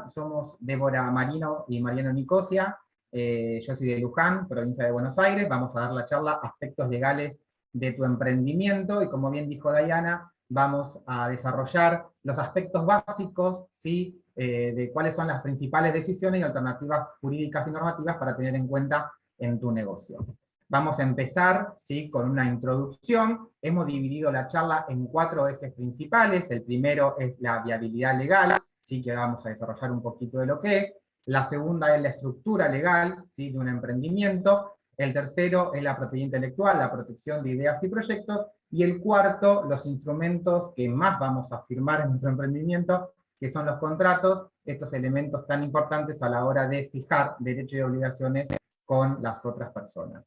somos Débora Marino y Mariano Nicosia. Yo soy de Luján, provincia de Buenos Aires. Vamos a dar la charla Aspectos legales de tu emprendimiento, y como bien dijo Diana, vamos a desarrollar los aspectos básicos, ¿sí? De cuáles son las principales decisiones y alternativas jurídicas y normativas para tener en cuenta en tu negocio. Vamos a empezar, ¿sí?, con una introducción. Hemos dividido la charla en 4 ejes principales. El primero es la viabilidad legal, ¿sí?, que vamos a desarrollar un poquito de lo que es. La segunda es la estructura legal, ¿sí?, de un emprendimiento. El tercero es la propiedad intelectual, la protección de ideas y proyectos. Y el cuarto, los instrumentos que más vamos a firmar en nuestro emprendimiento, que son los contratos, estos elementos tan importantes a la hora de fijar derechos y obligaciones con las otras personas.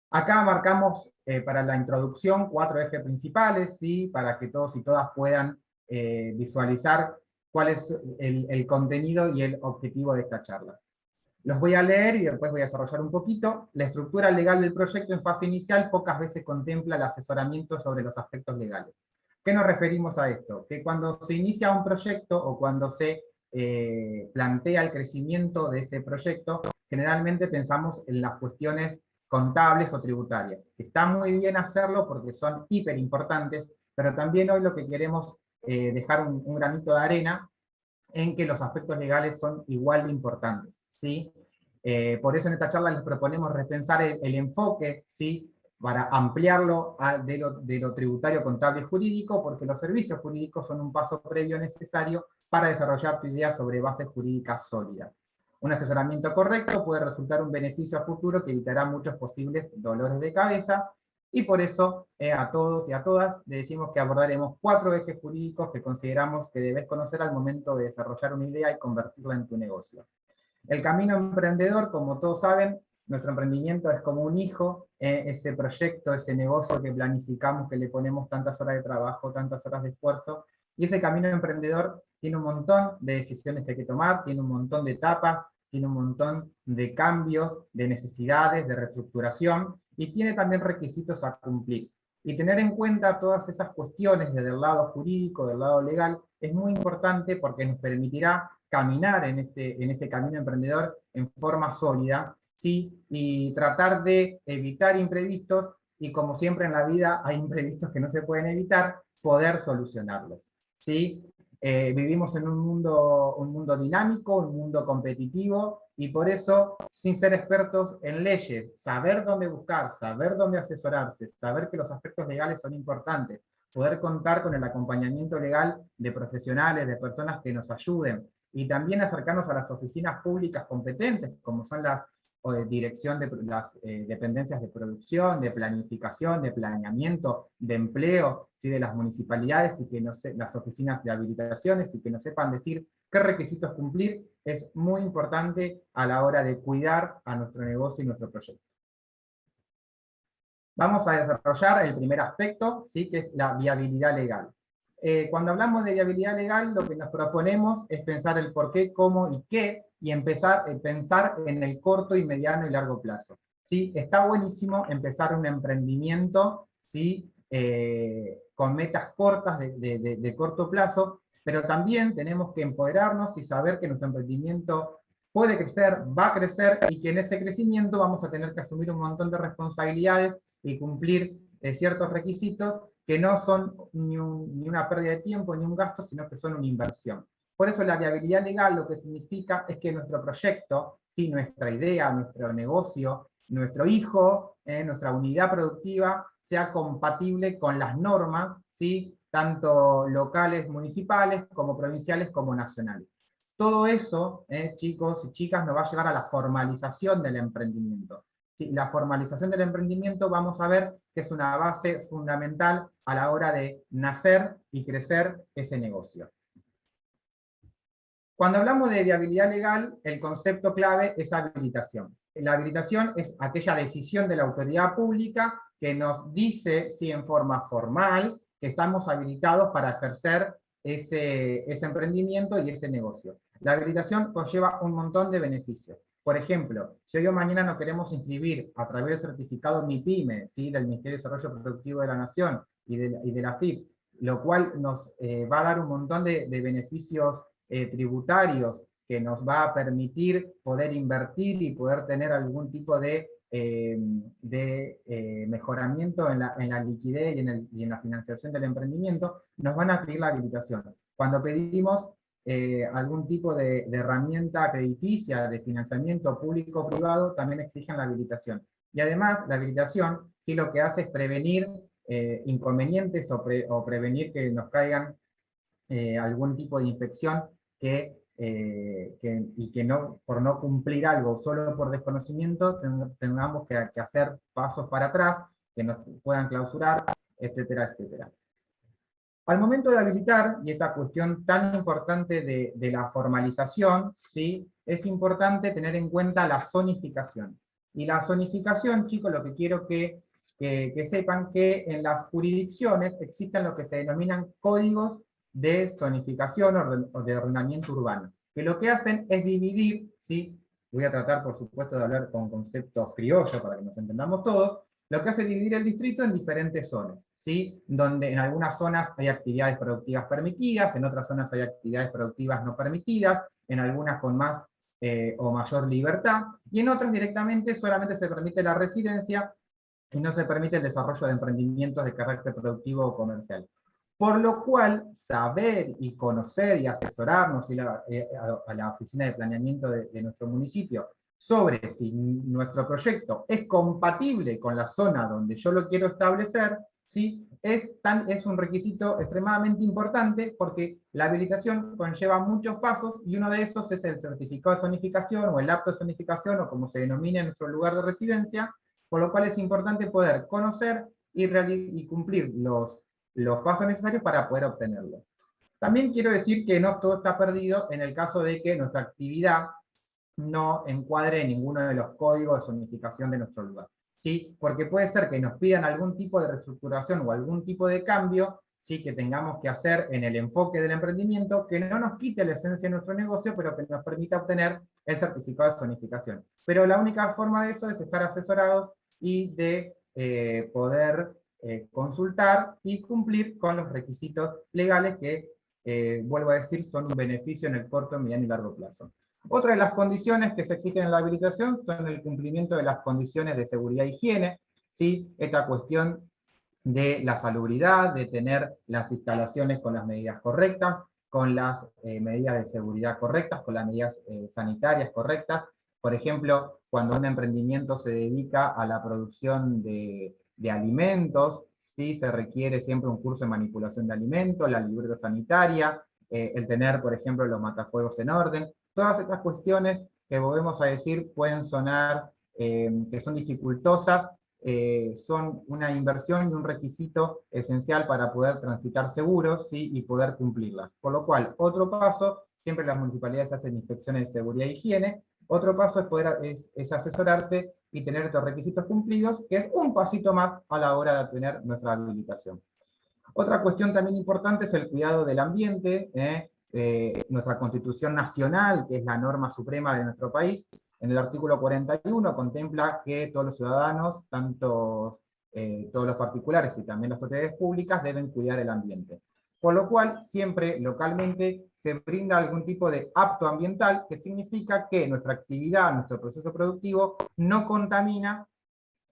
Acá marcamos para la introducción 4 ejes principales, ¿sí?, para que todos y todas puedan visualizar cuál es el contenido y el objetivo de esta charla. Los voy a leer y después voy a desarrollar un poquito. La estructura legal del proyecto en fase inicial pocas veces contempla el asesoramiento sobre los aspectos legales. ¿Qué nos referimos a esto? Que cuando se inicia un proyecto o cuando se plantea el crecimiento de ese proyecto, generalmente pensamos en las cuestiones contables o tributarias. Está muy bien hacerlo porque son hiper importantes, pero también hoy lo que queremos dejar un granito de arena en que los aspectos legales son igual de importantes, ¿sí? Por eso en esta charla les proponemos repensar el enfoque, ¿sí?, para ampliarlo de lo tributario, contable y jurídico, porque los servicios jurídicos son un paso previo necesario para desarrollar tu idea sobre bases jurídicas sólidas. Un asesoramiento correcto puede resultar un beneficio a futuro que evitará muchos posibles dolores de cabeza, y por eso a todos y a todas le decimos que abordaremos 4 ejes jurídicos que consideramos que debes conocer al momento de desarrollar una idea y convertirla en tu negocio. El camino emprendedor, como todos saben, nuestro emprendimiento es como un hijo, ese proyecto, ese negocio que planificamos, que le ponemos tantas horas de trabajo, tantas horas de esfuerzo, y ese camino emprendedor tiene un montón de decisiones que hay que tomar, tiene un montón de etapas, tiene un montón de cambios, de necesidades, de reestructuración, y tiene también requisitos a cumplir. Y tener en cuenta todas esas cuestiones desde el lado jurídico, del lado legal, es muy importante porque nos permitirá caminar en este camino emprendedor en forma sólida, ¿sí?, y tratar de evitar imprevistos, y como siempre en la vida hay imprevistos que no se pueden evitar, poder solucionarlos, ¿sí? Vivimos en un mundo dinámico, un mundo competitivo, y por eso, sin ser expertos en leyes, saber dónde buscar, saber dónde asesorarse, saber que los aspectos legales son importantes, poder contar con el acompañamiento legal de profesionales, de personas que nos ayuden, y también acercarnos a las oficinas públicas competentes, como son las dirección de las dependencias de producción, de planificación, de planeamiento, de empleo, ¿sí?, de las municipalidades, y que no sé, las oficinas de habilitaciones, y que nos sepan decir qué requisitos cumplir, es muy importante a la hora de cuidar a nuestro negocio y nuestro proyecto. Vamos a desarrollar el primer aspecto, ¿sí?, que es la viabilidad legal. Cuando hablamos de viabilidad legal, lo que nos proponemos es pensar el por qué, cómo y qué, y pensar en el corto y mediano y largo plazo, ¿sí? Está buenísimo empezar un emprendimiento, ¿sí?, con metas cortas de corto plazo, pero también tenemos que empoderarnos y saber que nuestro emprendimiento puede crecer, va a crecer, y que en ese crecimiento vamos a tener que asumir un montón de responsabilidades y cumplir ciertos requisitos que no son ni una pérdida de tiempo ni un gasto, sino que son una inversión. Por eso la viabilidad legal lo que significa es que nuestro proyecto, ¿sí?, nuestra idea, nuestro negocio, nuestro hijo, nuestra unidad productiva, sea compatible con las normas, ¿sí?, tanto locales, municipales, como provinciales, como nacionales. Todo eso, chicos y chicas, nos va a llevar a la formalización del emprendimiento. ¿Sí? La formalización del emprendimiento vamos a ver que es una base fundamental a la hora de nacer y crecer ese negocio. Cuando hablamos de viabilidad legal, el concepto clave es habilitación. La habilitación es aquella decisión de la autoridad pública que nos dice, sí, en forma formal, que estamos habilitados para ejercer ese emprendimiento y ese negocio. La habilitación conlleva un montón de beneficios. Por ejemplo, si hoy o mañana nos queremos inscribir a través del certificado MIPYME, ¿sí?, del Ministerio de Desarrollo Productivo de la Nación y de la AFIP, lo cual nos va a dar un montón de beneficios tributarios que nos va a permitir poder invertir y poder tener algún tipo de mejoramiento en la liquidez y en la financiación del emprendimiento, nos van a pedir la habilitación. Cuando pedimos algún tipo de herramienta crediticia de financiamiento público-privado, también exigen la habilitación. Y además, la habilitación sí lo que hace es prevenir inconvenientes o prevenir que nos caigan algún tipo de inspección y que no, por no cumplir algo solo por desconocimiento, tengamos que hacer pasos para atrás, que nos puedan clausurar, etcétera, etcétera. Al momento de habilitar, y esta cuestión tan importante de la formalización, ¿sí? Es importante tener en cuenta la zonificación. Y la zonificación, chicos, lo que quiero que sepan que en las jurisdicciones existen lo que se denominan códigos de zonificación o de ordenamiento urbano, que lo que hacen es dividir, ¿sí? Voy a tratar, por supuesto, de hablar con conceptos criollos para que nos entendamos todos, lo que hace es dividir el distrito en diferentes zonas, ¿sí? Donde en algunas zonas hay actividades productivas permitidas, en otras zonas hay actividades productivas no permitidas, en algunas con más o mayor libertad, y en otras directamente solamente se permite la residencia y no se permite el desarrollo de emprendimientos de carácter productivo o comercial. Por lo cual, saber y conocer y asesorarnos a la oficina de planeamiento de nuestro municipio sobre si nuestro proyecto es compatible con la zona donde yo lo quiero establecer, ¿sí? Es un requisito extremadamente importante porque la habilitación conlleva muchos pasos y uno de esos es el certificado de zonificación o el acto de zonificación o como se denomina en nuestro lugar de residencia, por lo cual es importante poder conocer y cumplir los pasos necesarios para poder obtenerlo. También quiero decir que no todo está perdido en el caso de que nuestra actividad no encuadre en ninguno de los códigos de zonificación de nuestro lugar, ¿sí? Porque puede ser que nos pidan algún tipo de reestructuración o algún tipo de cambio, ¿sí? Que tengamos que hacer en el enfoque del emprendimiento, que no nos quite la esencia de nuestro negocio, pero que nos permita obtener el certificado de zonificación. Pero la única forma de eso es estar asesorados y de poder consultar y cumplir con los requisitos legales que, vuelvo a decir, son un beneficio en el corto, mediano y largo plazo. Otra de las condiciones que se exigen en la habilitación son el cumplimiento de las condiciones de seguridad e higiene, ¿sí? Esta cuestión de la salubridad, de tener las instalaciones con las medidas correctas, con las medidas de seguridad correctas, con las medidas sanitarias correctas. Por ejemplo, cuando un emprendimiento se dedica a la producción de alimentos, ¿sí? Se requiere siempre un curso de manipulación de alimentos, la libreta sanitaria, el tener, por ejemplo, los matafuegos en orden. Todas estas cuestiones que volvemos a decir pueden sonar que son dificultosas, son una inversión y un requisito esencial para poder transitar seguros, ¿sí? Y poder cumplirlas. Por lo cual, otro paso, siempre las municipalidades hacen inspecciones de seguridad e higiene, otro paso es asesorarse y tener estos requisitos cumplidos, que es un pasito más a la hora de obtener nuestra habilitación. Otra cuestión también importante es el cuidado del ambiente. Nuestra Constitución Nacional, que es la norma suprema de nuestro país, en el artículo 41 contempla que todos los ciudadanos, tanto todos los particulares y también las propiedades públicas, deben cuidar el ambiente. Por lo cual, siempre localmente se brinda algún tipo de apto ambiental, que significa que nuestra actividad, nuestro proceso productivo, no contamina,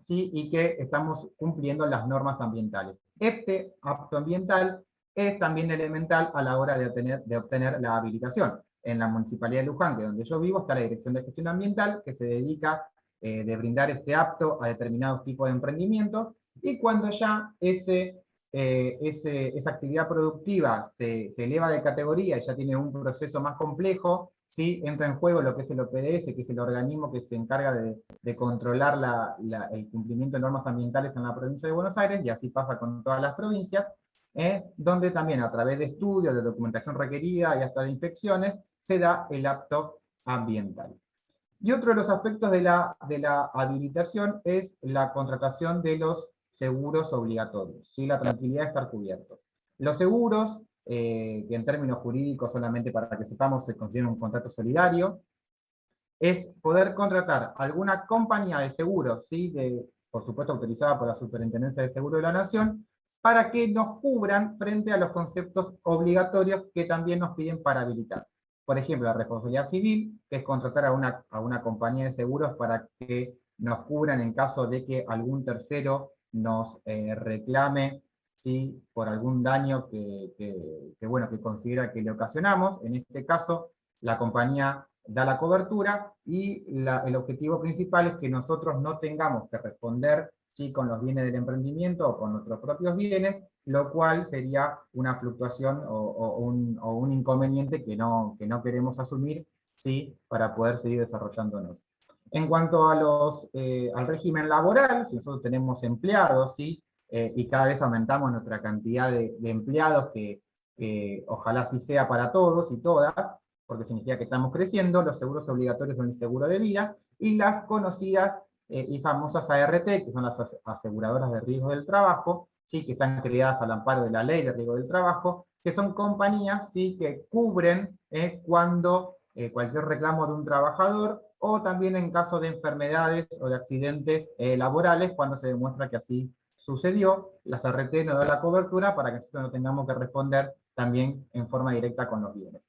¿sí? Y que estamos cumpliendo las normas ambientales. Este apto ambiental es también elemental a la hora de obtener la habilitación. En la Municipalidad de Luján, que es donde yo vivo, está la Dirección de Gestión Ambiental, que se dedica de brindar este apto a determinados tipos de emprendimientos, y cuando ya esa actividad productiva se eleva de categoría y ya tiene un proceso más complejo, ¿sí? Entra en juego lo que es el OPDS, que es el organismo que se encarga de controlar el cumplimiento de normas ambientales en la provincia de Buenos Aires, y así pasa con todas las provincias, donde también a través de estudios, de documentación requerida y hasta de inspecciones, se da el apto ambiental. Y otro de los aspectos de la habilitación es la contratación de los seguros obligatorios, ¿sí? La tranquilidad de estar cubiertos. Los seguros, que en términos jurídicos, solamente para que sepamos, se considera un contrato solidario, es poder contratar alguna compañía de seguros, ¿sí? Por supuesto autorizada por la Superintendencia de Seguros de la Nación, para que nos cubran frente a los conceptos obligatorios que también nos piden para habilitar. por ejemplo, la responsabilidad civil, que es contratar a una compañía de seguros para que nos cubran en caso de que algún tercero nos reclame, ¿sí?, por algún daño bueno, que considera que le ocasionamos. En este caso, la compañía da la cobertura y el objetivo principal es que nosotros no tengamos que responder, ¿sí?, con los bienes del emprendimiento o con nuestros propios bienes, lo cual sería una fluctuación o un inconveniente que no queremos asumir, ¿sí?, para poder seguir desarrollándonos. En cuanto a al régimen laboral, si nosotros tenemos empleados, ¿sí?, y cada vez aumentamos nuestra cantidad de empleados, que ojalá así sea para todos y todas, porque significa que estamos creciendo. Los seguros obligatorios son el seguro de vida, y las conocidas y famosas ART, que son las aseguradoras de riesgo del trabajo, ¿sí?, que están creadas al amparo de la ley de riesgo del trabajo, que son compañías, ¿sí?, que cubren cuando cualquier reclamo de un trabajador, o también en caso de enfermedades o de accidentes laborales, cuando se demuestra que así sucedió. Las ART nos da la cobertura para que nosotros no tengamos que responder también en forma directa con los bienes.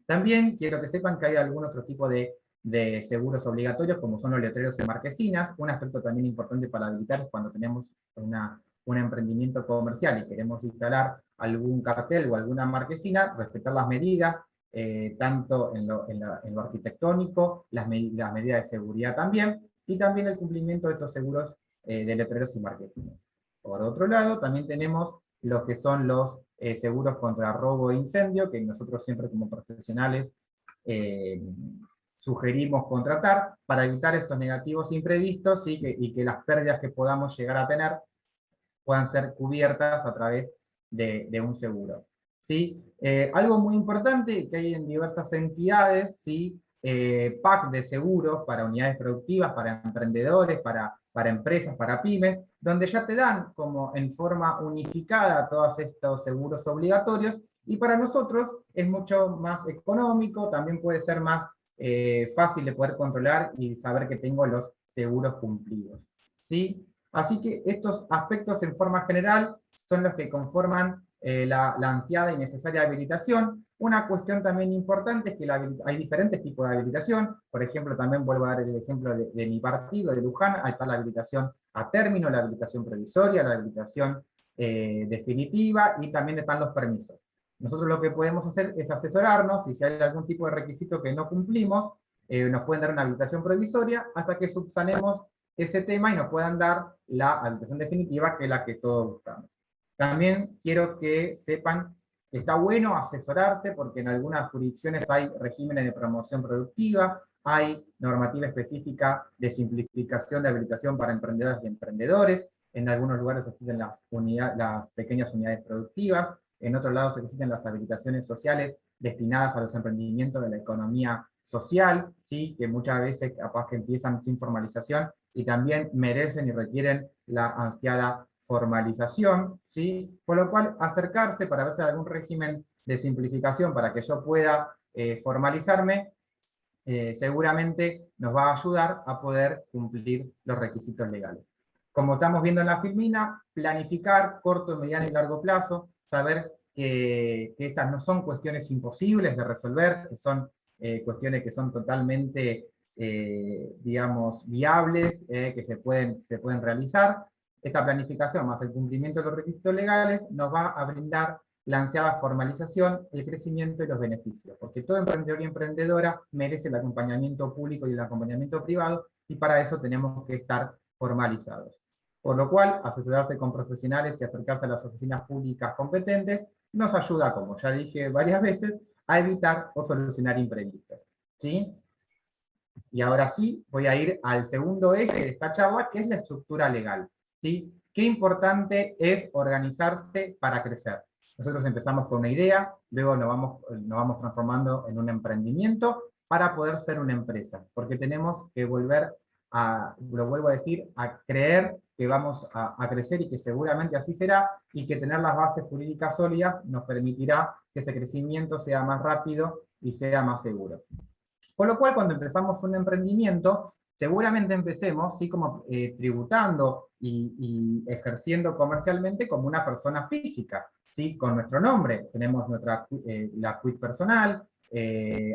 También quiero que sepan que hay algún otro tipo de seguros obligatorios, como son los letreros y marquesinas. Un aspecto también importante para habilitar es cuando tenemos un emprendimiento comercial y queremos instalar algún cartel o alguna marquesina, respetar las medidas, tanto en lo arquitectónico, las medidas de seguridad también, y también el cumplimiento de estos seguros de letreros y marquesinas. Por otro lado, también tenemos los que son los seguros contra robo e incendio, que nosotros siempre como profesionales sugerimos contratar para evitar estos negativos imprevistos, ¿sí?, y que las pérdidas que podamos llegar a tener puedan ser cubiertas a través de un seguro, ¿sí? Algo muy importante que hay en diversas entidades, ¿sí?, pack de seguros para unidades productivas, para emprendedores, para empresas, para pymes, donde ya te dan como en forma unificada todos estos seguros obligatorios, y para nosotros es mucho más económico, también puede ser más fácil de poder controlar y saber que tengo los seguros cumplidos, ¿sí? Así que estos aspectos en forma general son los que conforman la ansiada y necesaria habilitación. Una cuestión también importante es que hay diferentes tipos de habilitación. Por ejemplo, también vuelvo a dar el ejemplo de mi partido, de Luján. Ahí está la habilitación a término, la habilitación provisoria, la habilitación definitiva, y también están los permisos. Nosotros lo que podemos hacer es asesorarnos, y si hay algún tipo de requisito que no cumplimos, nos pueden dar una habilitación provisoria hasta que subsanemos ese tema y nos puedan dar la habilitación definitiva, que es la que todos buscamos. También quiero que sepan que está bueno asesorarse, porque en algunas jurisdicciones hay regímenes de promoción productiva, hay normativa específica de simplificación de habilitación para emprendedores y emprendedores, en algunos lugares existen las pequeñas unidades productivas, en otros lados existen las habilitaciones sociales destinadas a los emprendimientos de la economía social, ¿sí?, que muchas veces capaz que empiezan sin formalización y también merecen y requieren la ansiada formalización, ¿sí? Por lo cual, acercarse para ver si hay algún régimen de simplificación para que yo pueda formalizarme, seguramente nos va a ayudar a poder cumplir los requisitos legales. Como estamos viendo en la filmina, planificar corto, mediano y largo plazo, saber que estas no son cuestiones imposibles de resolver, que son cuestiones que son totalmente, digamos, viables, que se pueden realizar. Esta planificación más el cumplimiento de los requisitos legales nos va a brindar la ansiada formalización, el crecimiento y los beneficios, porque todo emprendedor y emprendedora merece el acompañamiento público y el acompañamiento privado, y para eso tenemos que estar formalizados. Por lo cual, asesorarse con profesionales y acercarse a las oficinas públicas competentes nos ayuda, como ya dije varias veces, a evitar o solucionar imprevistos, ¿sí? Y ahora sí, voy a ir al segundo eje de esta charla, que es la estructura legal, ¿sí? Qué importante es organizarse para crecer. Nosotros empezamos con una idea, luego nos vamos transformando en un emprendimiento para poder ser una empresa, porque tenemos que volver lo vuelvo a decir, a creer que vamos a crecer, y que seguramente así será, y que tener las bases jurídicas sólidas nos permitirá que ese crecimiento sea más rápido y sea más seguro. Por lo cual, cuando empezamos un emprendimiento, seguramente empecemos, ¿sí?, como tributando y ejerciendo comercialmente como una persona física, ¿sí? Con nuestro nombre, tenemos la quit personal,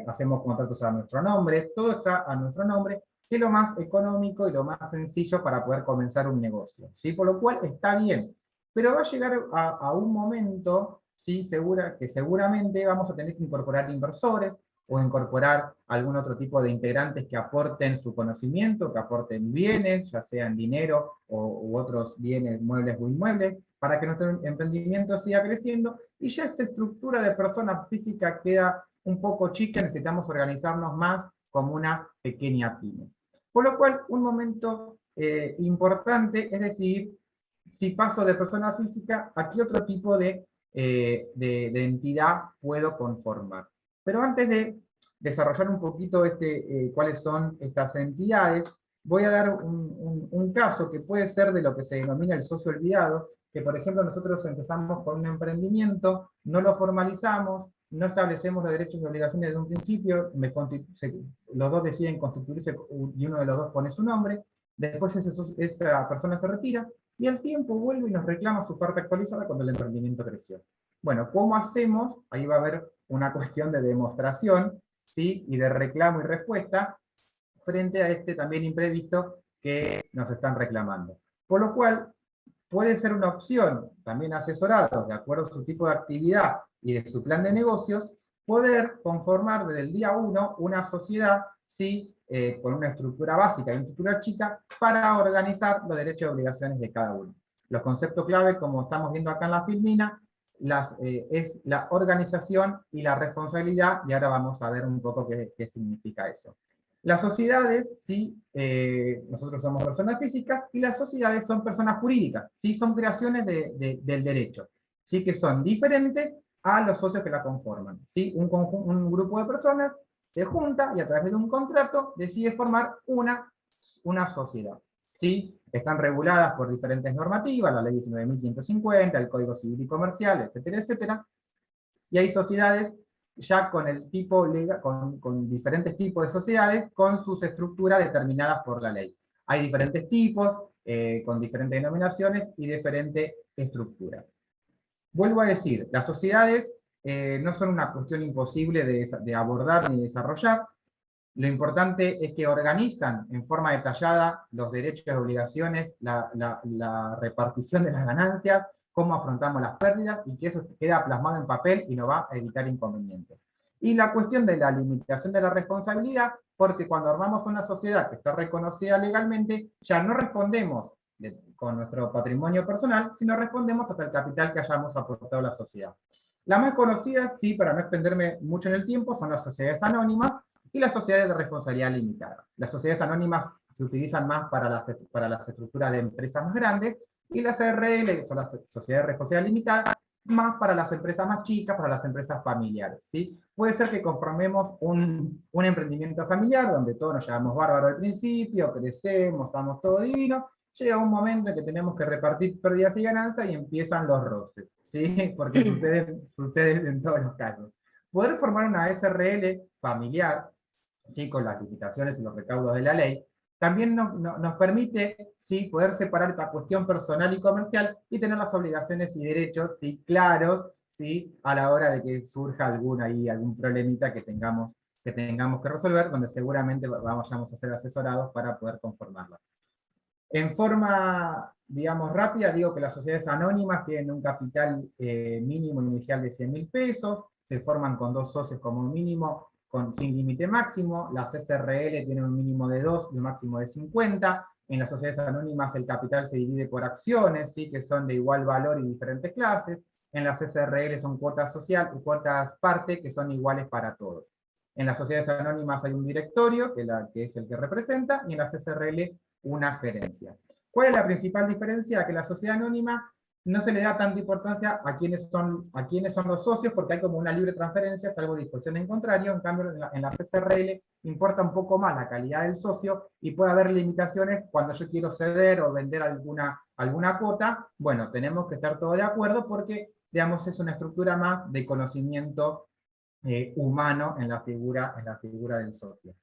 hacemos contratos a nuestro nombre, todo está a nuestro nombre, que es lo más económico y lo más sencillo para poder comenzar un negocio, ¿sí? Por lo cual está bien, pero va a llegar a un momento, ¿sí? Que seguramente vamos a tener que incorporar inversores, o incorporar algún otro tipo de integrantes que aporten su conocimiento, que aporten bienes, ya sean dinero u otros bienes, muebles o inmuebles, para que nuestro emprendimiento siga creciendo, y ya esta estructura de persona física queda un poco chica, necesitamos organizarnos más como una pequeña pyme. Por lo cual, un momento importante es decidir si paso de persona física a qué otro tipo de entidad puedo conformar. Pero antes de desarrollar un poquito cuáles son estas entidades, voy a dar un caso que puede ser de lo que se denomina el socio olvidado, que por ejemplo nosotros empezamos con un emprendimiento, no lo formalizamos, no establecemos los derechos y obligaciones desde un principio, los dos deciden constituirse y uno de los dos pone su nombre, después esa persona se retira, y al tiempo vuelve y nos reclama su parte actualizada cuando el emprendimiento creció. Bueno, ¿cómo hacemos? Ahí va a haber una cuestión de demostración, ¿sí? Y de reclamo y respuesta frente a este también imprevisto que nos están reclamando. Por lo cual, puede ser una opción, también asesorados, de acuerdo a su tipo de actividad y de su plan de negocios, poder conformar desde el día 1 una sociedad, ¿sí? Con una estructura básica y una estructura chica, para organizar los derechos y obligaciones de cada uno. Los conceptos clave, como estamos viendo acá en la filmina, es la organización y la responsabilidad, y ahora vamos a ver un poco qué significa eso. Las sociedades, ¿sí? Nosotros somos personas físicas, y las sociedades son personas jurídicas, ¿sí? Son creaciones del derecho, ¿sí? Que son diferentes a los socios que la conforman, ¿sí? Un grupo de personas se junta y a través de un contrato decide formar una sociedad, ¿sí? Están reguladas por diferentes normativas, la ley 19.550, el Código Civil y Comercial, etcétera, etcétera, y hay sociedades ya con el tipo legal, con diferentes tipos de sociedades, con sus estructuras determinadas por la ley. Hay diferentes tipos, con diferentes denominaciones y diferente estructura. Vuelvo a decir, las sociedades no son una cuestión imposible de abordar ni desarrollar. Lo importante es que organizan en forma detallada los derechos y obligaciones, la repartición de las ganancias, cómo afrontamos las pérdidas, y que eso queda plasmado en papel y nos va a evitar inconvenientes. Y la cuestión de la limitación de la responsabilidad, porque cuando armamos una sociedad que está reconocida legalmente, ya no respondemos con nuestro patrimonio personal, sino respondemos hasta el capital que hayamos aportado a la sociedad. Las más conocidas, sí, para no extenderme mucho en el tiempo, son las sociedades anónimas y las sociedades de responsabilidad limitada. Las sociedades anónimas se utilizan más para las estructuras de empresas más grandes, y las SRL, que son las sociedades de responsabilidad limitada, más para las empresas más chicas, para las empresas familiares, ¿sí? Puede ser que conformemos un emprendimiento familiar, donde todos nos llevamos bárbaro al principio, crecemos, estamos todo divino, llega un momento en que tenemos que repartir pérdidas y ganancias y empiezan los roces, ¿sí? Porque suceden en todos los casos. Poder formar una SRL familiar, ¿sí? Con las limitaciones y los recaudos de la ley, también nos permite, ¿sí? Poder separar esta cuestión personal y comercial y tener las obligaciones y derechos, ¿sí? Claros, ¿sí? A la hora de que surja algún problemita que tengamos que resolver, donde seguramente vamos a ser asesorados para poder conformarlo. En forma, digamos, rápida, digo que las sociedades anónimas tienen un capital mínimo inicial de 100.000 pesos, se forman con 2 socios como mínimo, sin límite máximo. Las SRL tienen un mínimo de 2 y un máximo de 50. En las sociedades anónimas el capital se divide por acciones, ¿sí? Que son de igual valor y diferentes clases. En las SRL son cuotas cuotas parte, que son iguales para todos. En las sociedades anónimas hay un directorio, que es el que representa, y en las SRL una gerencia. ¿Cuál es la principal diferencia? Que la sociedad anónima no se le da tanta importancia a quiénes son los socios, porque hay como una libre transferencia, salvo disposición en contrario. En cambio, en la SRL importa un poco más la calidad del socio, y puede haber limitaciones cuando yo quiero ceder o vender alguna cuota. Bueno, tenemos que estar todos de acuerdo, porque, digamos, es una estructura más de conocimiento humano en la figura del socio.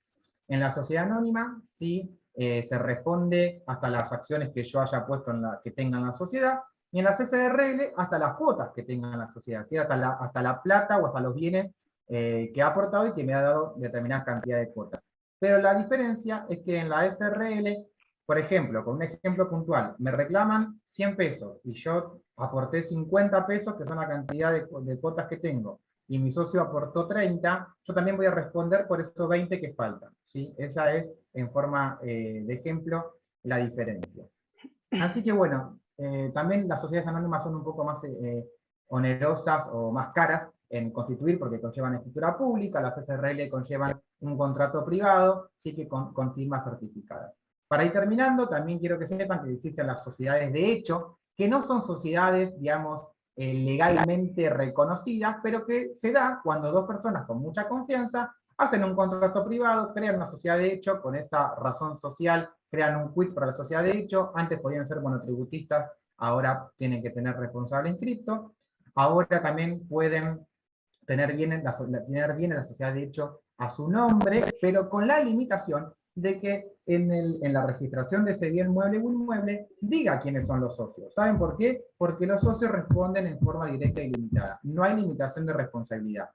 En la sociedad anónima, sí, se responde hasta las acciones que yo haya puesto que tenga en la sociedad, Y en las SRL hasta las cuotas que tengan la sociedad, ¿sí? Hasta la plata o hasta los bienes que ha aportado y que me ha dado determinada cantidad de cuotas. Pero la diferencia es que en la SRL, por ejemplo, con un ejemplo puntual, me reclaman 100 pesos y yo aporté 50 pesos, que son la cantidad de cuotas que tengo, y mi socio aportó 30, yo también voy a responder por esos 20 que faltan, ¿sí? Esa es, en forma de ejemplo, la diferencia. Así que bueno, también las sociedades anónimas son un poco más onerosas o más caras en constituir porque conllevan escritura pública, las SRL conllevan un contrato privado, sí que con firmas certificadas. Para ir terminando, también quiero que sepan que existen las sociedades de hecho, que no son sociedades, digamos, legalmente reconocidas, pero que se da cuando dos personas con mucha confianza hacen un contrato privado, crean una sociedad de hecho con esa razón social, crean un quit para la sociedad de hecho, antes podían ser monotributistas, ahora tienen que tener responsable inscripto, ahora también pueden tener bien en la sociedad de hecho a su nombre, pero con la limitación de que en la registración de ese bien mueble o inmueble diga quiénes son los socios. ¿Saben por qué? Porque los socios responden en forma directa y limitada. No hay limitación de responsabilidad.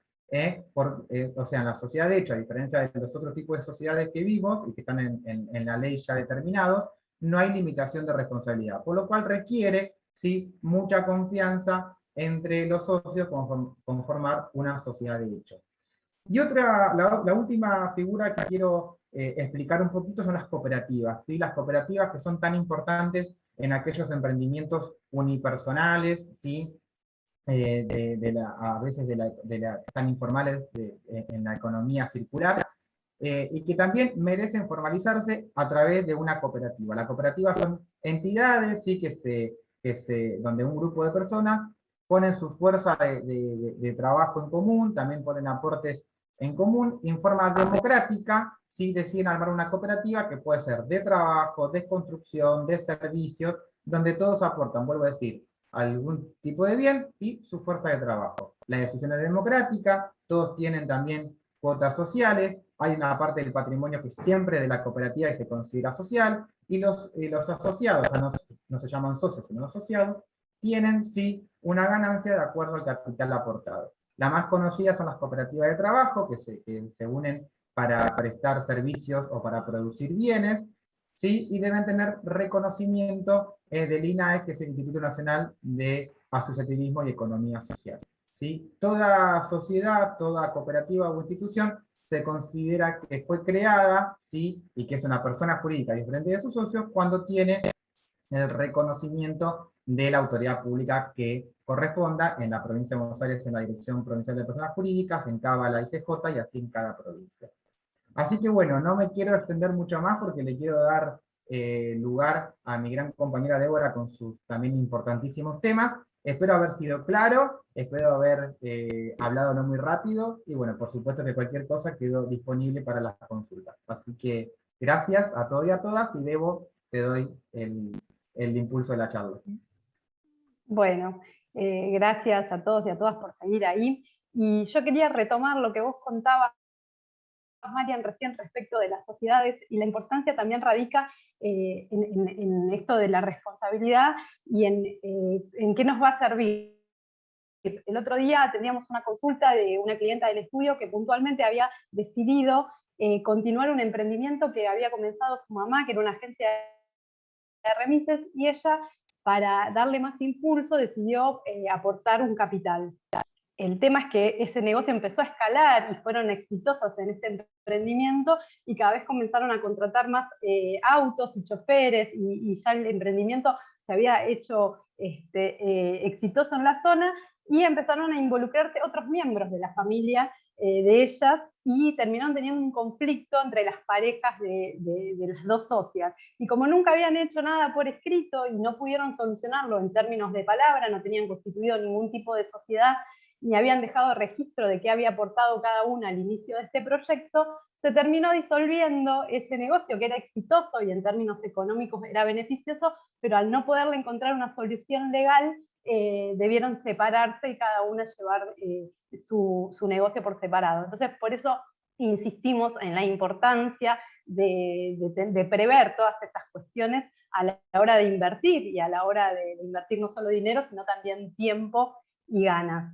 O sea, en la sociedad de hecho, a diferencia de los otros tipos de sociedades que vimos y que están en la ley ya determinados, no hay limitación de responsabilidad, por lo cual requiere, ¿sí?, mucha confianza entre los socios conformar una sociedad de hecho. Y la última figura que quiero explicar un poquito son las cooperativas, ¿sí? Las cooperativas que son tan importantes en aquellos emprendimientos unipersonales, ¿sí? A veces tan informales en la economía circular, y que también merecen formalizarse a través de una cooperativa. La cooperativa son entidades, ¿sí?, donde un grupo de personas ponen su fuerza de trabajo en común, también ponen aportes en común, y en forma democrática, ¿sí?, deciden armar una cooperativa que puede ser de trabajo, de construcción, de servicios, donde todos aportan, vuelvo a decir, algún tipo de bien y su fuerza de trabajo. La decisión es democrática, todos tienen también cuotas sociales, hay una parte del patrimonio que siempre de la cooperativa y se considera social, y los asociados, o sea, no se llaman socios, sino asociados, tienen sí una ganancia de acuerdo al capital aportado. La más conocida son las cooperativas de trabajo, que se unen para prestar servicios o para producir bienes, ¿sí? Y deben tener reconocimiento del INAE, que es el Instituto Nacional de Asociativismo y Economía Social, ¿sí? Toda sociedad, toda cooperativa o institución se considera que fue creada, ¿sí?, y que es una persona jurídica diferente de sus socios cuando tiene el reconocimiento de la autoridad pública que corresponda en la provincia de Buenos Aires, en la Dirección Provincial de Personas Jurídicas, en CABA, la ICJ, y así en cada provincia. Así que bueno, no me quiero extender mucho más porque le quiero dar lugar a mi gran compañera Débora con sus también importantísimos temas. Espero haber sido claro, espero haber hablado no muy rápido, y bueno, por supuesto que cualquier cosa quedó disponible para las consultas. Así que gracias a todos y a todas, y Debo, te doy el impulso de la charla. Bueno, gracias a todos y a todas por seguir ahí. Y yo quería retomar lo que vos contabas, Marian, recién respecto de las sociedades, y la importancia también radica en esto de la responsabilidad y en qué nos va a servir. El otro día teníamos una consulta de una clienta del estudio que puntualmente había decidido continuar un emprendimiento que había comenzado su mamá, que era una agencia de remises, y ella, para darle más impulso, decidió aportar un capital. El tema es que ese negocio empezó a escalar y fueron exitosas en este emprendimiento, y cada vez comenzaron a contratar más autos y choferes, y ya el emprendimiento se había hecho exitoso en la zona, y empezaron a involucrarse otros miembros de la familia de ellas, y terminaron teniendo un conflicto entre las parejas de las dos socias. Y como nunca habían hecho nada por escrito y no pudieron solucionarlo en términos de palabra, no tenían constituido ningún tipo de sociedad, ni habían dejado registro de qué había aportado cada una al inicio de este proyecto, se terminó disolviendo ese negocio, que era exitoso y en términos económicos era beneficioso, pero al no poderle encontrar una solución legal, debieron separarse y cada una llevar su negocio por separado. Entonces, por eso insistimos en la importancia de prever todas estas cuestiones a la hora de invertir, y a la hora de invertir no solo dinero, sino también tiempo y ganas.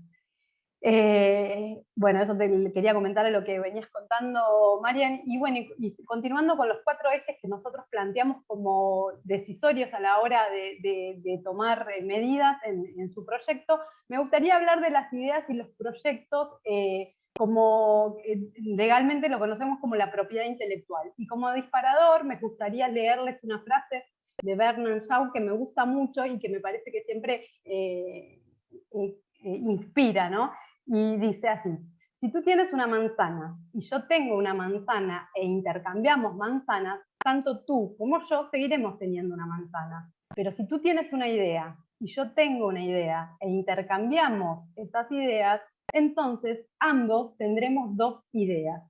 Bueno, eso te quería comentar de lo que venías contando, Marian, y bueno, y continuando con los 4 ejes que nosotros planteamos como decisorios a la hora de tomar medidas en su proyecto, me gustaría hablar de las ideas y los proyectos como legalmente lo conocemos como la propiedad intelectual. Y como disparador me gustaría leerles una frase de Bernard Shaw que me gusta mucho y que me parece que siempre inspira, ¿no? Y dice así: si tú tienes una manzana y yo tengo una manzana e intercambiamos manzanas, tanto tú como yo seguiremos teniendo una manzana. Pero si tú tienes una idea y yo tengo una idea e intercambiamos esas ideas, entonces ambos tendremos 2 ideas.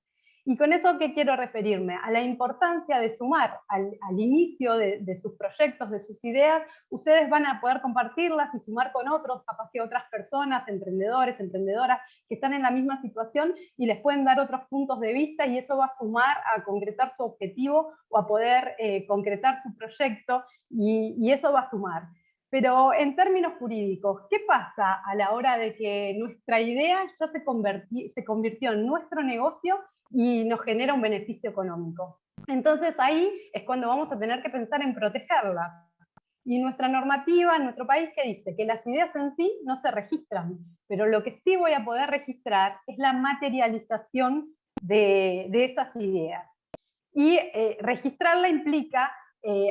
¿Y con eso qué quiero referirme? A la importancia de sumar al inicio de sus proyectos, de sus ideas. Ustedes van a poder compartirlas y sumar con otros, capaz que otras personas, emprendedores, emprendedoras, que están en la misma situación y les pueden dar otros puntos de vista, y eso va a sumar a concretar su objetivo o a poder concretar su proyecto, y eso va a sumar. Pero en términos jurídicos, ¿qué pasa a la hora de que nuestra idea ya se convirtió en nuestro negocio y nos genera un beneficio económico? Entonces ahí es cuando vamos a tener que pensar en protegerla. Y nuestra normativa en nuestro país, que dice que las ideas en sí no se registran, pero lo que sí voy a poder registrar es la materialización de esas ideas. Y registrarla implica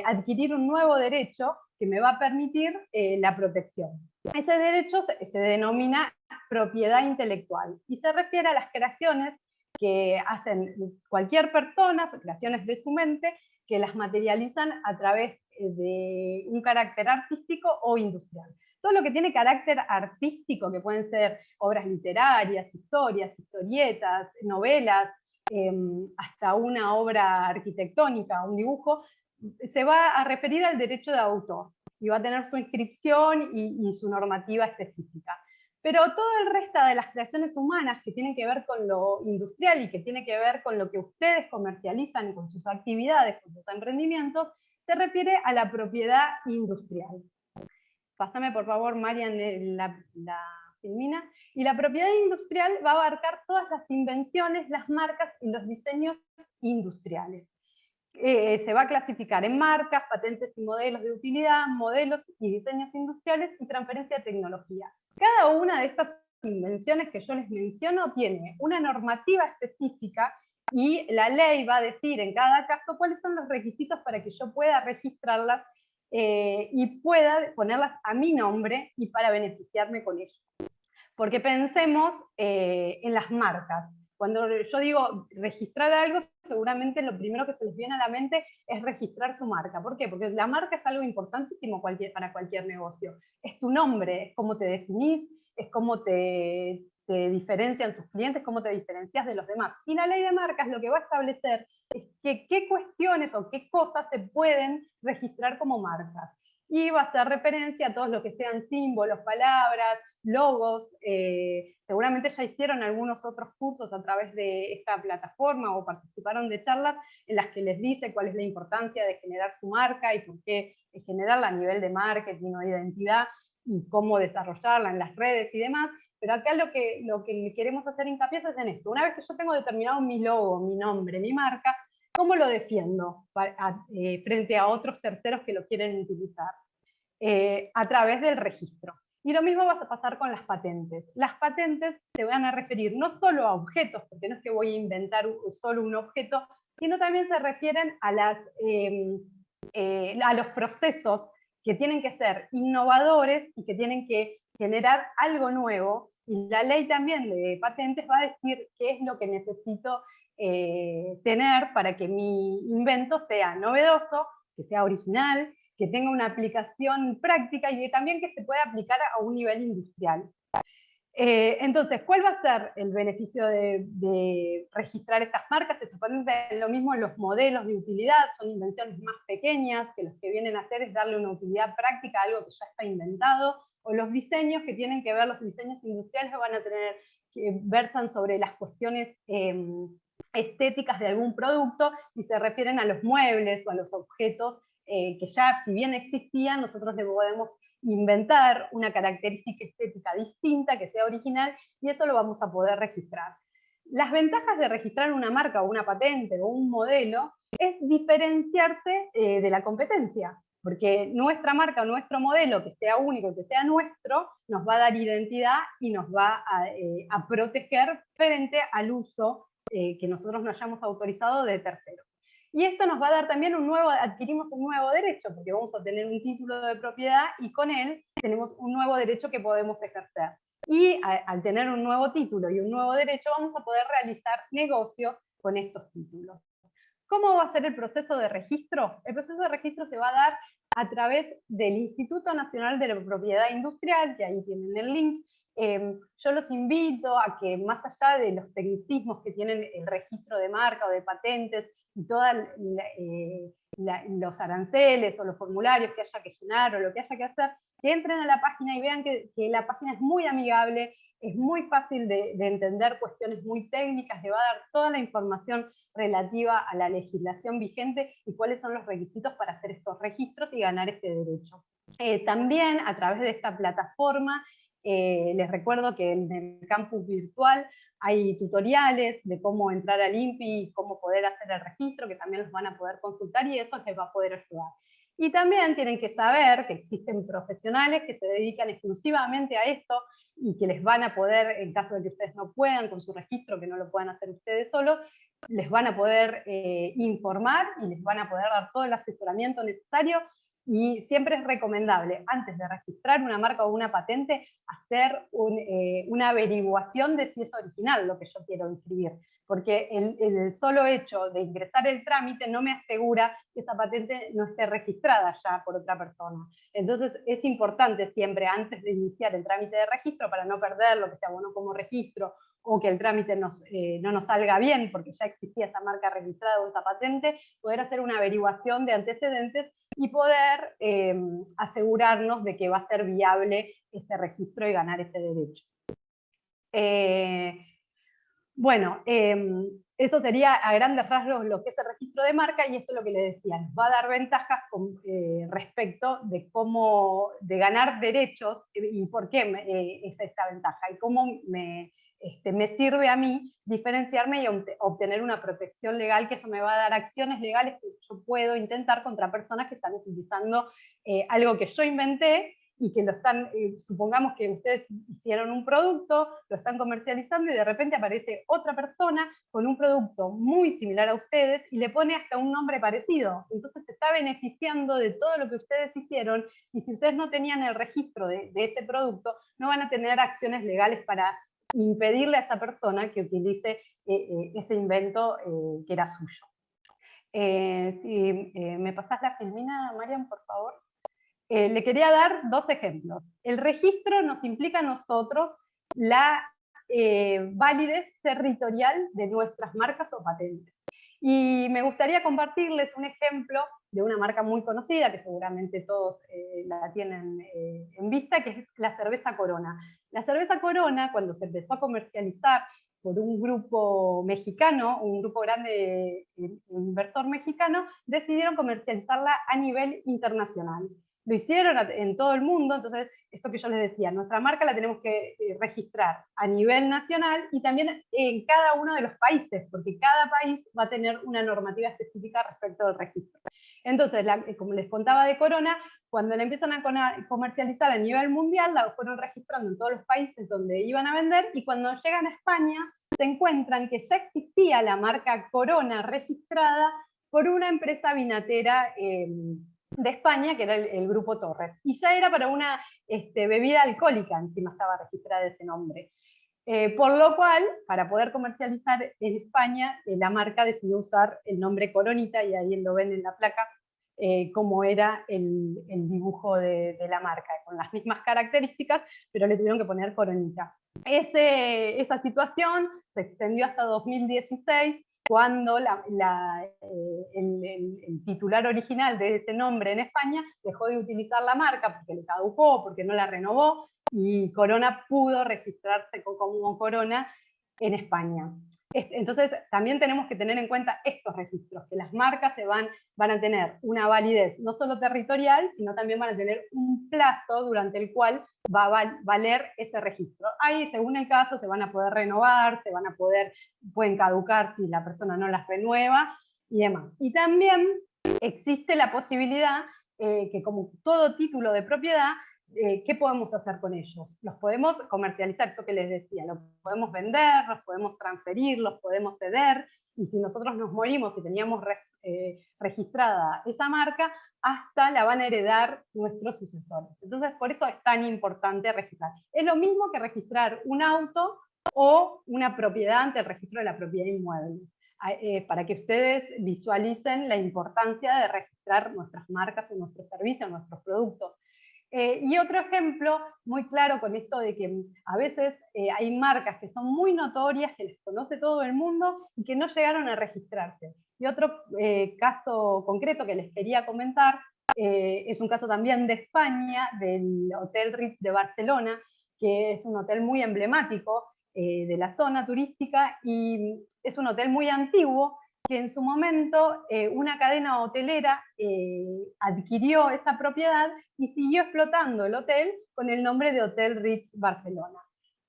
adquirir un nuevo derecho que me va a permitir la protección. Ese derecho se denomina propiedad intelectual y se refiere a las creaciones que hacen cualquier persona, creaciones de su mente, que las materializan a través de un carácter artístico o industrial. Todo lo que tiene carácter artístico, que pueden ser obras literarias, historias, historietas, novelas, hasta una obra arquitectónica, un dibujo, se va a referir al derecho de autor y va a tener su inscripción y su normativa específica. Pero todo el resto de las creaciones humanas que tienen que ver con lo industrial y que tiene que ver con lo que ustedes comercializan con sus actividades, con sus emprendimientos, se refiere a la propiedad industrial. Pásame por favor, Marian, la filmina. Y la propiedad industrial va a abarcar todas las invenciones, las marcas y los diseños industriales. Se va a clasificar en marcas, patentes y modelos de utilidad, modelos y diseños industriales y transferencia de tecnología. Cada una de estas invenciones que yo les menciono tiene una normativa específica y la ley va a decir en cada caso cuáles son los requisitos para que yo pueda registrarlas y pueda ponerlas a mi nombre y para beneficiarme con ello. Porque pensemos en las marcas. Cuando yo digo registrar algo, seguramente lo primero que se les viene a la mente es registrar su marca. ¿Por qué? Porque la marca es algo importantísimo para cualquier negocio. Es tu nombre, es cómo te definís, es cómo te diferencian tus clientes, cómo te diferencias de los demás. Y la ley de marcas lo que va a establecer es que qué cuestiones o qué cosas se pueden registrar como marcas. Y va a hacer referencia a todos lo que sean símbolos, palabras, logos. Seguramente ya hicieron algunos otros cursos a través de esta plataforma o participaron de charlas en las que les dice cuál es la importancia de generar su marca y por qué generarla a nivel de marketing o de identidad y cómo desarrollarla en las redes y demás. Pero acá lo que queremos hacer hincapié es en esto. Una vez que yo tengo determinado mi logo, mi nombre, mi marca, ¿cómo lo defiendo frente a otros terceros que lo quieren utilizar? A través del registro. Y lo mismo va a pasar con las patentes. Las patentes se van a referir no solo a objetos, porque no es que voy a inventar solo un objeto, sino también se refieren a los procesos que tienen que ser innovadores y que tienen que generar algo nuevo. Y la ley también de patentes va a decir qué es lo que necesito tener para que mi invento sea novedoso, que sea original, que tenga una aplicación práctica y también que se pueda aplicar a un nivel industrial. Entonces, ¿cuál va a ser el beneficio de registrar estas marcas? Lo mismo en los modelos de utilidad, son invenciones más pequeñas que los que vienen a hacer es darle una utilidad práctica a algo que ya está inventado, o los diseños que tienen que ver, los diseños industriales van a tener, que versan sobre las cuestiones estéticas de algún producto y se refieren a los muebles o a los objetos que ya, si bien existían, nosotros le podemos inventar una característica estética distinta que sea original y eso lo vamos a poder registrar. Las ventajas de registrar una marca o una patente o un modelo es diferenciarse de la competencia, porque nuestra marca o nuestro modelo, que sea único, que sea nuestro, nos va a dar identidad y nos va a proteger frente al uso que nosotros no hayamos autorizado de terceros. Y esto nos va a dar también adquirimos un nuevo derecho, porque vamos a tener un título de propiedad y con él tenemos un nuevo derecho que podemos ejercer. Y al tener un nuevo título y un nuevo derecho, vamos a poder realizar negocios con estos títulos. ¿Cómo va a ser el proceso de registro? El proceso de registro se va a dar a través del Instituto Nacional de la Propiedad Industrial, que ahí tienen el link. Yo los invito a que, más allá de los tecnicismos que tienen el registro de marca o de patentes y todos los aranceles o los formularios que haya que llenar o lo que haya que hacer, que entren a la página y vean que la página es muy amigable, es muy fácil de entender cuestiones muy técnicas, le va a dar toda la información relativa a la legislación vigente y cuáles son los requisitos para hacer estos registros y ganar este derecho. También a través de esta plataforma, les recuerdo que en el campus virtual hay tutoriales de cómo entrar al INPI y cómo poder hacer el registro, que también los van a poder consultar y eso les va a poder ayudar. Y también tienen que saber que existen profesionales que se dedican exclusivamente a esto y que les van a poder, en caso de que ustedes no puedan con su registro, que no lo puedan hacer ustedes solos, les van a poder informar y les van a poder dar todo el asesoramiento necesario. Y siempre es recomendable, antes de registrar una marca o una patente, hacer una averiguación de si es original lo que yo quiero inscribir. Porque el solo hecho de ingresar el trámite no me asegura que esa patente no esté registrada ya por otra persona. Entonces es importante siempre, antes de iniciar el trámite de registro, para no perder lo que se abonó como registro, o que el trámite no nos salga bien, porque ya existía esa marca registrada o esa patente, poder hacer una averiguación de antecedentes y poder asegurarnos de que va a ser viable ese registro y ganar ese derecho. Bueno, eso sería a grandes rasgos lo que es el registro de marca, y esto es lo que les decía, nos va a dar ventajas respecto de ganar derechos y por qué es esta ventaja y cómo me sirve a mí diferenciarme y obtener una protección legal, que eso me va a dar acciones legales que yo puedo intentar contra personas que están utilizando algo que yo inventé y que lo están, supongamos que ustedes hicieron un producto, lo están comercializando y de repente aparece otra persona con un producto muy similar a ustedes y le pone hasta un nombre parecido. Entonces se está beneficiando de todo lo que ustedes hicieron y si ustedes no tenían el registro de ese producto, no van a tener acciones legales para impedirle a esa persona que utilice ese invento que era suyo. Si me pasás la filmina, Marian, por favor. Le quería dar dos ejemplos. El registro nos implica a nosotros la validez territorial de nuestras marcas o patentes. Y me gustaría compartirles un ejemplo de una marca muy conocida, que seguramente todos la tienen en vista, que es la cerveza Corona. La cerveza Corona, cuando se empezó a comercializar por un grupo mexicano, un grupo grande inversor mexicano, decidieron comercializarla a nivel internacional. Lo hicieron en todo el mundo, entonces esto que yo les decía, nuestra marca la tenemos que registrar a nivel nacional y también en cada uno de los países, porque cada país va a tener una normativa específica respecto del registro. Entonces, como les contaba de Corona, cuando la empiezan a comercializar a nivel mundial, la fueron registrando en todos los países donde iban a vender, y cuando llegan a España se encuentran que ya existía la marca Corona registrada por una empresa vinatera de España, que era el Grupo Torres, y ya era para una bebida alcohólica, encima estaba registrada ese nombre. Por lo cual, para poder comercializar en España, la marca decidió usar el nombre Coronita, y ahí lo ven en la placa, como era el dibujo de la marca, con las mismas características, pero le tuvieron que poner Coronita. Esa situación se extendió hasta 2016, cuando el titular original de ese nombre en España dejó de utilizar la marca porque le caducó, porque no la renovó, y Corona pudo registrarse como Corona en España. Entonces, también tenemos que tener en cuenta estos registros, que las marcas van a tener una validez no solo territorial, sino también van a tener un plazo durante el cual va a valer ese registro. Ahí, según el caso, se van a poder renovar, pueden caducar si la persona no las renueva y demás. Y también existe la posibilidad que, como todo título de propiedad, ¿qué podemos hacer con ellos? Los podemos comercializar, esto que les decía, los podemos vender, los podemos transferir, los podemos ceder, y si nosotros nos morimos y teníamos registrada esa marca, hasta la van a heredar nuestros sucesores. Entonces, por eso es tan importante registrar. Es lo mismo que registrar un auto o una propiedad ante el registro de la propiedad inmueble. Para que ustedes visualicen la importancia de registrar nuestras marcas o nuestros servicios, nuestros productos. Y otro ejemplo muy claro con esto de que a veces hay marcas que son muy notorias, que les conoce todo el mundo y que no llegaron a registrarse. Y otro caso concreto que les quería comentar es un caso también de España, del Hotel Ritz de Barcelona, que es un hotel muy emblemático de la zona turística y es un hotel muy antiguo, que en su momento una cadena hotelera adquirió esa propiedad y siguió explotando el hotel con el nombre de Hotel Ritz Barcelona.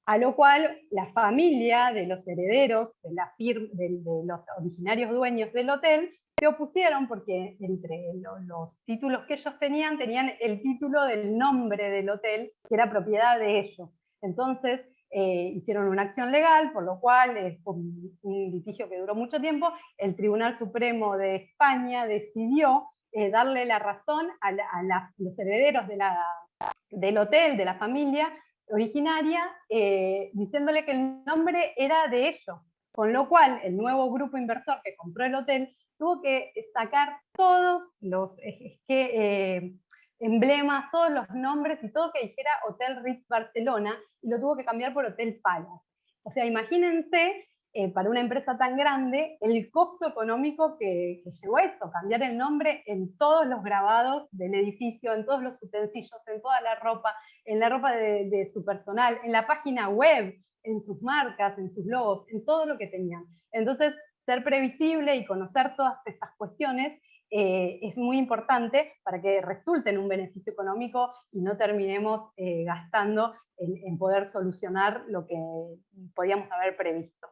A lo cual la familia de los herederos, de los originarios dueños del hotel, se opusieron porque entre los títulos que ellos tenían el título del nombre del hotel, que era propiedad de ellos. Entonces, hicieron una acción legal, por lo cual, un litigio que duró mucho tiempo, el Tribunal Supremo de España decidió darle la razón a los herederos del hotel, de la familia originaria, diciéndole que el nombre era de ellos, con lo cual el nuevo grupo inversor que compró el hotel tuvo que sacar todos los emblemas, todos los nombres y todo que dijera Hotel Ritz Barcelona, y lo tuvo que cambiar por Hotel Palace. O sea, imagínense, para una empresa tan grande, el costo económico que llevó a eso, cambiar el nombre en todos los grabados del edificio, en todos los utensilios, en toda la ropa, en la ropa de su personal, en la página web, en sus marcas, en sus logos, en todo lo que tenían. Entonces, ser previsible y conocer todas estas cuestiones es muy importante para que resulte en un beneficio económico y no terminemos gastando en poder solucionar lo que podíamos haber previsto.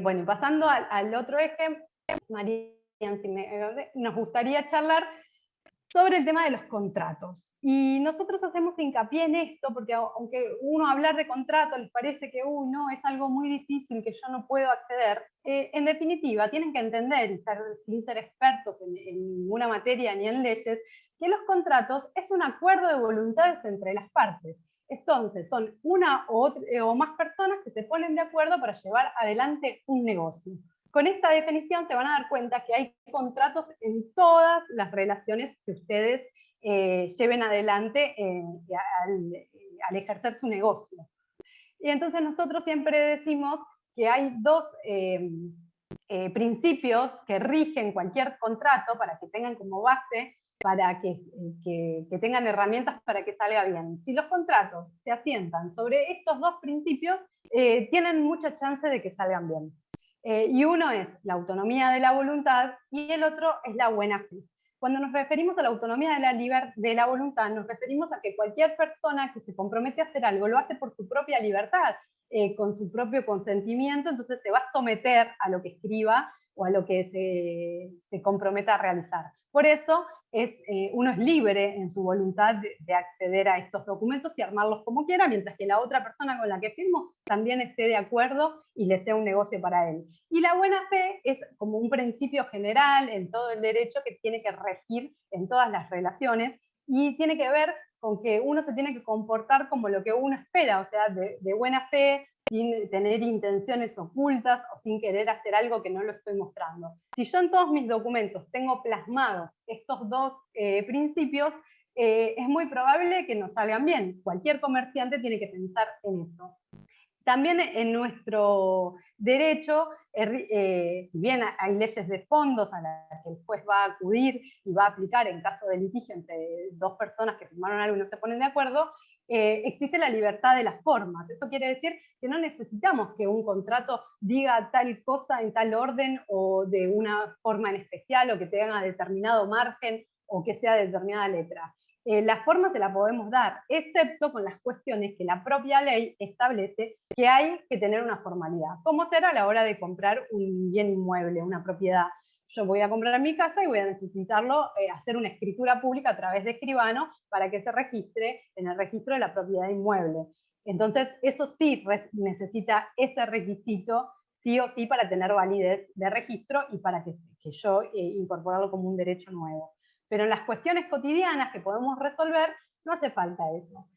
Bueno, pasando al otro eje, María, nos gustaría charlar sobre el tema de los contratos. Y nosotros hacemos hincapié en esto, porque aunque uno hablar de contrato les parece que no, es algo muy difícil que yo no puedo acceder, en definitiva tienen que entender, sin ser expertos en ninguna materia ni en leyes, que los contratos es un acuerdo de voluntades entre las partes. Entonces, son una o más personas que se ponen de acuerdo para llevar adelante un negocio. Con esta definición se van a dar cuenta que hay contratos en todas las relaciones que ustedes lleven adelante al ejercer su negocio. Y entonces nosotros siempre decimos que hay dos principios que rigen cualquier contrato para que tengan como base, para que tengan herramientas para que salga bien. Si los contratos se asientan sobre estos dos principios, tienen mucha chance de que salgan bien. Y uno es la autonomía de la voluntad y el otro es la buena fe. Cuando nos referimos a la autonomía de la voluntad, nos referimos a que cualquier persona que se compromete a hacer algo lo hace por su propia libertad, con su propio consentimiento, entonces se va a someter a lo que escriba o a lo que se comprometa a realizar. Por eso uno es libre en su voluntad de acceder a estos documentos y armarlos como quiera, mientras que la otra persona con la que firmo también esté de acuerdo y le sea un negocio para él. Y la buena fe es como un principio general en todo el derecho que tiene que regir en todas las relaciones y tiene que ver con que uno se tiene que comportar como lo que uno espera, o sea, de buena fe, sin tener intenciones ocultas o sin querer hacer algo que no lo estoy mostrando. Si yo en todos mis documentos tengo plasmados estos dos principios, es muy probable que nos salgan bien. Cualquier comerciante tiene que pensar en eso. También en nuestro derecho, si bien hay leyes de fondos a las que el juez va a acudir y va a aplicar en caso de litigio entre dos personas que firmaron algo y no se ponen de acuerdo, existe la libertad de las formas. Eso quiere decir que no necesitamos que un contrato diga tal cosa en tal orden o de una forma en especial o que tenga determinado margen o que sea de determinada letra. La forma se la podemos dar, excepto con las cuestiones que la propia ley establece que hay que tener una formalidad, como será a la hora de comprar un bien inmueble, una propiedad. Yo voy a comprar mi casa y voy a necesitarlo, hacer una escritura pública a través de escribano para que se registre en el registro de la propiedad inmueble. Entonces, eso sí necesita ese requisito, sí o sí, para tener validez de registro y para que yo incorporarlo como un derecho nuevo. Pero en las cuestiones cotidianas que podemos resolver, no hace falta eso.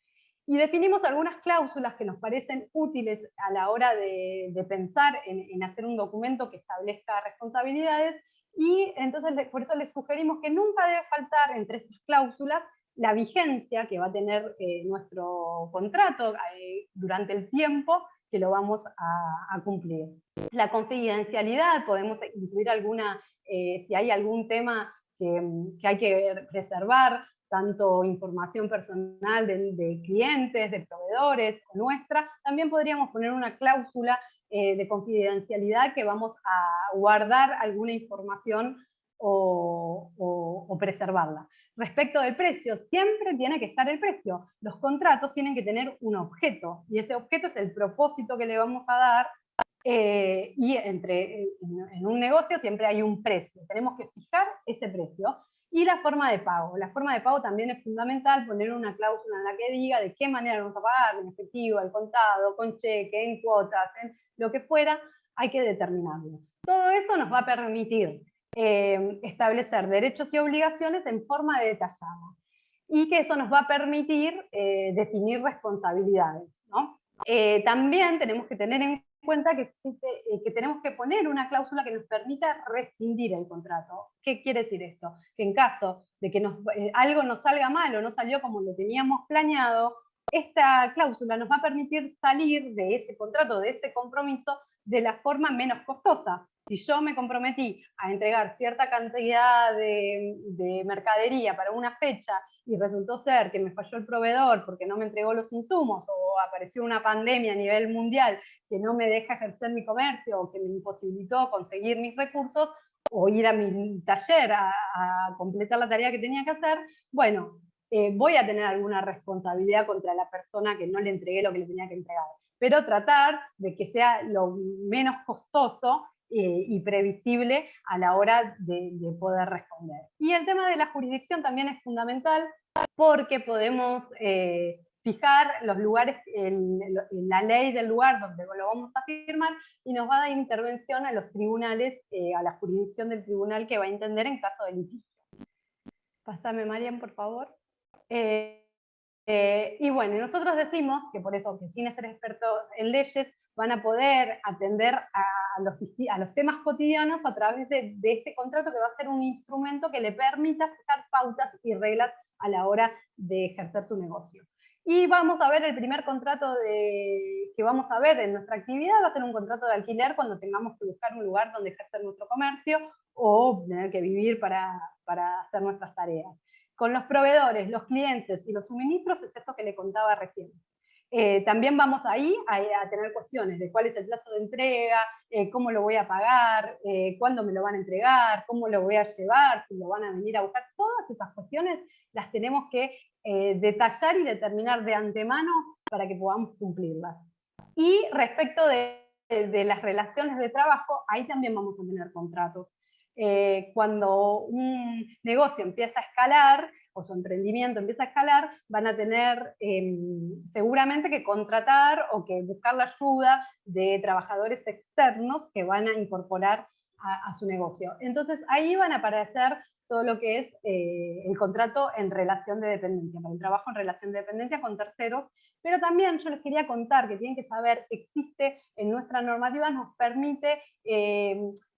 Y definimos algunas cláusulas que nos parecen útiles a la hora de pensar en hacer un documento que establezca responsabilidades, y entonces por eso les sugerimos que nunca debe faltar entre esas cláusulas la vigencia que va a tener nuestro contrato durante el tiempo que lo vamos a cumplir. La confidencialidad, podemos incluir alguna, si hay algún tema que hay que preservar, tanto información personal de clientes, de proveedores, o nuestra, también podríamos poner una cláusula de confidencialidad que vamos a guardar alguna información o preservarla. Respecto del precio, siempre tiene que estar el precio. Los contratos tienen que tener un objeto, y ese objeto es el propósito que le vamos a dar, y en un negocio siempre hay un precio. Tenemos que fijar ese precio. Y la forma de pago. La forma de pago también es fundamental, poner una cláusula en la que diga de qué manera vamos a pagar, en efectivo, al contado, con cheque, en cuotas, en lo que fuera, hay que determinarlo. Todo eso nos va a permitir establecer derechos y obligaciones en forma detallada. Y que eso nos va a permitir definir responsabilidades, ¿no? También tenemos que tener en cuenta que tenemos que poner una cláusula que nos permita rescindir el contrato. ¿Qué quiere decir esto? Que en caso de que algo nos salga mal o no salió como lo teníamos planeado, esta cláusula nos va a permitir salir de ese contrato, de ese compromiso, de la forma menos costosa. Si yo me comprometí a entregar cierta cantidad de mercadería para una fecha y resultó ser que me falló el proveedor porque no me entregó los insumos, o apareció una pandemia a nivel mundial que no me deja ejercer mi comercio o que me imposibilitó conseguir mis recursos o ir a mi taller a completar la tarea que tenía que hacer, bueno, voy a tener alguna responsabilidad contra la persona que no le entregué lo que le tenía que entregar. Pero tratar de que sea lo menos costoso y previsible a la hora de poder responder. Y el tema de la jurisdicción también es fundamental, porque podemos fijar los lugares, la ley del lugar donde lo vamos a firmar, y nos va a dar intervención a los tribunales, a la jurisdicción del tribunal que va a entender en caso de litigio. Pásame, Marian, por favor. Y bueno, nosotros decimos que por eso, que sin ser expertos en leyes, van a poder atender a los temas cotidianos a través de este contrato, que va a ser un instrumento que le permita fijar pautas y reglas a la hora de ejercer su negocio. Y vamos a ver el primer contrato que vamos a ver en nuestra actividad, va a ser un contrato de alquiler cuando tengamos que buscar un lugar donde ejercer nuestro comercio o tener que vivir para hacer nuestras tareas. Con los proveedores, los clientes y los suministros es esto que le contaba recién. También vamos ahí a tener cuestiones de cuál es el plazo de entrega, cómo lo voy a pagar, cuándo me lo van a entregar, cómo lo voy a llevar, si lo van a venir a buscar. Todas esas cuestiones las tenemos que detallar y determinar de antemano para que podamos cumplirlas. Y respecto de las relaciones de trabajo, ahí también vamos a tener contratos. Cuando un negocio empieza a escalar, o su emprendimiento empieza a escalar, van a tener seguramente que contratar o que buscar la ayuda de trabajadores externos que van a incorporar a su negocio. Entonces ahí van a aparecer todo lo que es el contrato en relación de dependencia, el trabajo en relación de dependencia con terceros. Pero también yo les quería contar que tienen que saber que existe en nuestra normativa, nos permite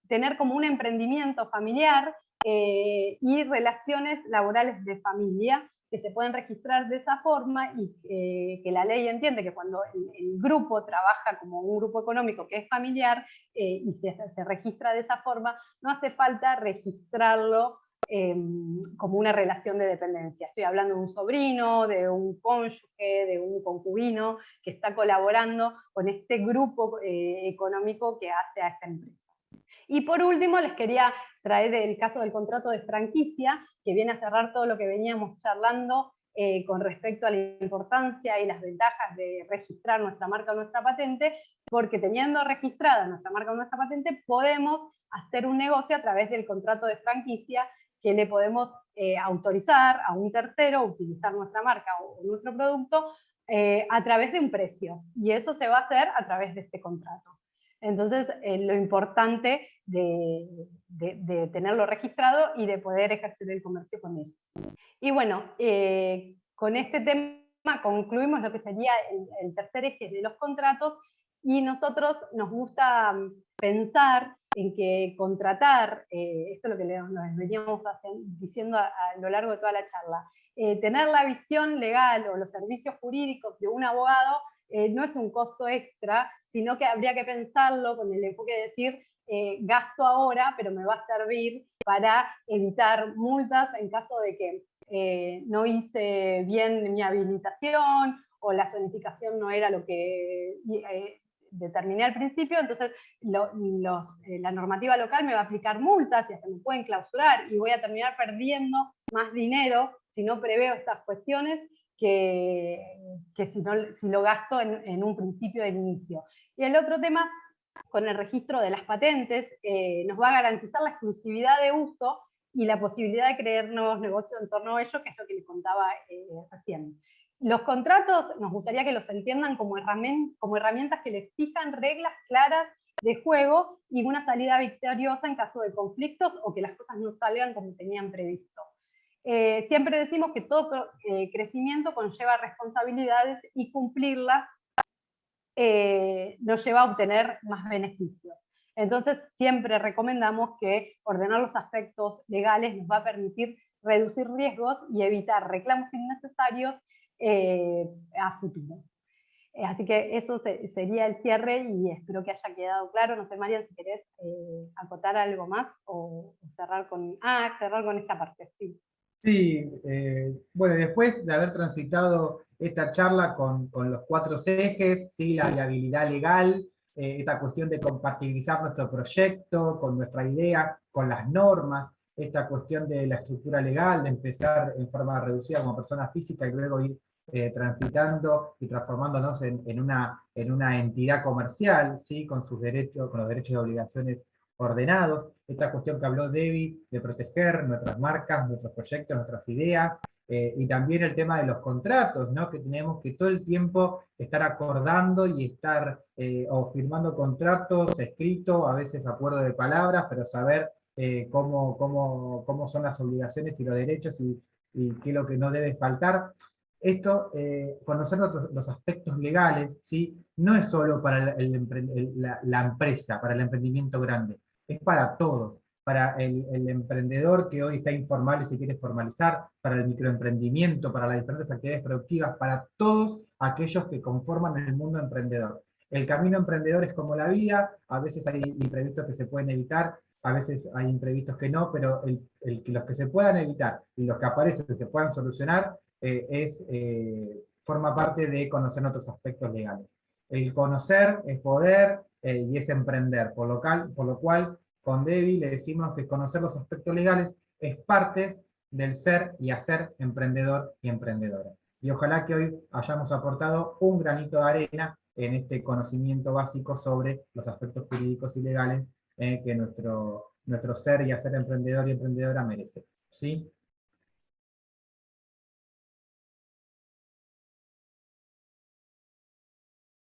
tener como un emprendimiento familiar y relaciones laborales de familia que se pueden registrar de esa forma, y que la ley entiende que cuando el grupo trabaja como un grupo económico que es familiar y se registra de esa forma, no hace falta registrarlo como una relación de dependencia. Estoy hablando de un sobrino, de un cónyuge, de un concubino que está colaborando con este grupo económico que hace a esta empresa. Y por último, les quería traer el caso del contrato de franquicia, que viene a cerrar todo lo que veníamos charlando con respecto a la importancia y las ventajas de registrar nuestra marca o nuestra patente, porque teniendo registrada nuestra marca o nuestra patente, podemos hacer un negocio a través del contrato de franquicia que le podemos autorizar a un tercero utilizar nuestra marca o nuestro producto a través de un precio. Y eso se va a hacer a través de este contrato. Entonces, lo importante de tenerlo registrado y de poder ejercer el comercio con eso. Y bueno, con este tema concluimos lo que sería el tercer eje de los contratos, y nosotros nos gusta pensar en que contratar, esto es lo que nos veníamos diciendo a lo largo de toda la charla, tener la visión legal o los servicios jurídicos de un abogado no es un costo extra, sino que habría que pensarlo con el enfoque de decir, gasto ahora, pero me va a servir para evitar multas en caso de que no hice bien mi habilitación o la zonificación no era lo que determiné al principio, entonces la normativa local me va a aplicar multas y hasta me pueden clausurar y voy a terminar perdiendo más dinero si no preveo estas cuestiones que si lo gasto en un principio del inicio. Y el otro tema, con el registro de las patentes, nos va a garantizar la exclusividad de uso y la posibilidad de crear nuevos negocios en torno a ello, que es lo que les contaba recién. Los contratos nos gustaría que los entiendan como herramientas que les fijan reglas claras de juego y una salida victoriosa en caso de conflictos o que las cosas no salgan como tenían previsto. Siempre decimos que todo crecimiento conlleva responsabilidades y cumplirlas nos lleva a obtener más beneficios. Entonces, siempre recomendamos que ordenar los aspectos legales nos va a permitir reducir riesgos y evitar reclamos innecesarios a futuro. Así que eso sería el cierre y espero que haya quedado claro. No sé, Marian, si querés acotar algo más o cerrar con esta parte. Sí. Sí, bueno, después de haber transitado esta charla con los 4 ejes, ¿sí? La viabilidad legal, esta cuestión de compatibilizar nuestro proyecto con nuestra idea, con las normas, esta cuestión de la estructura legal, de empezar en forma reducida como persona física y luego ir transitando y transformándonos en una entidad comercial, ¿sí? Con sus derechos, con los derechos y obligaciones ordenados, esta cuestión que habló Debbie de proteger nuestras marcas, nuestros proyectos, nuestras ideas, y también el tema de los contratos, ¿no? Que tenemos que todo el tiempo estar acordando y estar o firmando contratos escritos, a veces acuerdo de palabras, pero saber cómo son las obligaciones y los derechos y qué es lo que no debe faltar. Esto, conocer los aspectos legales, ¿sí? No es solo para la empresa, para el emprendimiento grande, es para todos, para el emprendedor que hoy está informal y se quiere formalizar, para el microemprendimiento, para las diferentes actividades productivas, para todos aquellos que conforman el mundo emprendedor. El camino emprendedor es como la vida, a veces hay imprevistos que se pueden evitar, a veces hay imprevistos que no, pero los que se puedan evitar y los que aparecen que se puedan solucionar, forma parte de conocer otros aspectos legales. El conocer es poder y es emprender, por lo cual con Debbie le decimos que conocer los aspectos legales es parte del ser y hacer emprendedor y emprendedora. Y ojalá que hoy hayamos aportado un granito de arena en este conocimiento básico sobre los aspectos jurídicos y legales que nuestro ser y hacer emprendedor y emprendedora merece. ¿Sí?